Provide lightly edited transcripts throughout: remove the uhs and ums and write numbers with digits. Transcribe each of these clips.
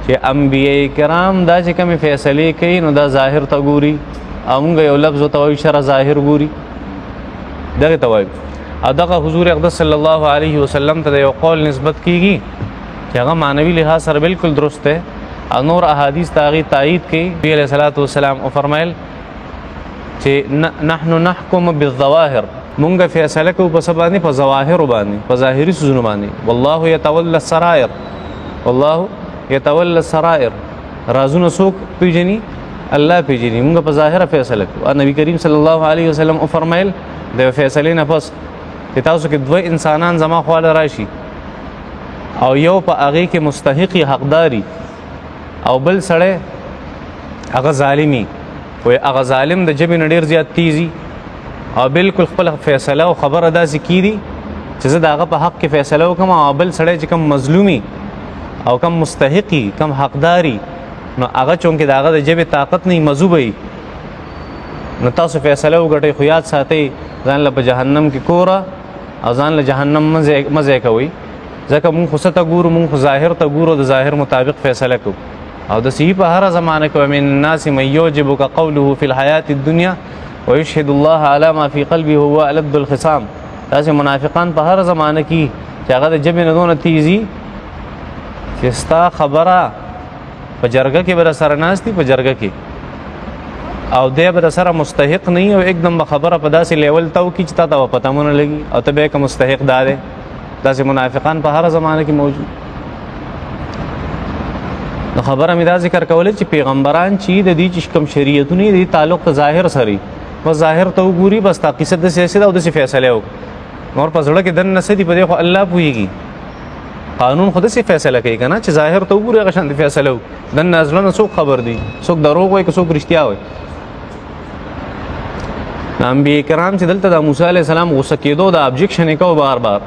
چې انبیاء کرام دا چې کومې فیصلې کوي نو دا ظاهر ته ګوري او موږ یو لفظ ورته وایو شرع ظاهر ګوري دغې ته وایو او دغه حضور اقدس صلی الله علیه وسلم ته د یو قول نسبت کیږي چې هغه معنوي لحاظ سره بالکل درست دی او نور احادیث ته هغې تایید کوي نبي علیه الصلاة والسلام وفرمیل چې نحن نحکم بالظواهر مونږ فیصله کوو په څه باندې په ظواهرو باندې په ظاهري څیزونو باندې والله یتولی السرائر والله یتولی السرائر رازونه څوک پیژني الله پیژني مونږ په ظاهره فیصله کوو نبی کریم صلی الله علیه وسلم وفرمیل د فیصلې نه پس چې تاسو کې دوه انسانان زما خواله راشي او یو په هغې کې مستحقي حقداري او بل سړی هغه ظالمي وایي هغه ظالم د ژبې نه ډېر زیات تیزي او بالکل خپل فیصله او خبره داسې کیدي چې زه د هغه په حق کې فیصله وکړم او بل سړی چې کوم مظلومي او کم مستحقي کم حقداري نو هغه چونکې د هغه د ژبې طاقت نه مذوبه وي نو تاسو فیصله وګټئ خو یاد ساتئ ځان له په جهنم کې کوره او ځان له جهنم مزه کوي ځکه مونږ خو څه ته ګورو مونږ خو ظاهر ته ګورو د ظاهر مطابق فیصله کوو او د صحیح په هره زمانه کې ومن الناس من یعجبک قوله فی الحیات الدنیا ویشهد الله علی ما فی قلبه هو الد الخصام داسې منافقان په هره زمانه کې چې هغه د ژبې نه دونه تیزي چې ستا خبره په جرګه کې به راسره ناست دي په جرګه کې او دی به راسره مستحق نه وي او एकदम به خبره په داسې لیول ته وکړي چې تا ته به پته مونه لګي او ته به یې که مستحق دا دی داسې منافقان په هره زمانه کې موجود نو خبره مې دا ذکر کوله چې پیغمبران چې د دې چې کوم شریعتونه دي تعلق ته ظاهر سره بس ظاهر ته وګوري بس تا قصه د سیاست او د فیصله وکړي نور په زړه کې دن نه دي په دې خو الله پوهیږي قانون خود سي فیصله کوي کنه چې ظاهر ته وګوري هغه شان فیصله دن نازله نه څوک خبر دي څوک دروغ وایي که څوک رښتیا وایي انبیاء کرام چې دلته د موسی علیه السلام غوسه کېدو د ابجیکشن یې کوو بار بار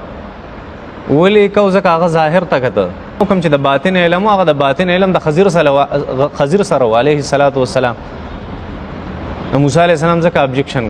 ولې یې کوو ځکه هغه ظاهر ته کته کوم چې د باطن علم و هغه د باطن علم د خضر سره و علیه الصلاة والسلام موسی علیه السلام ځکه ابجیکشن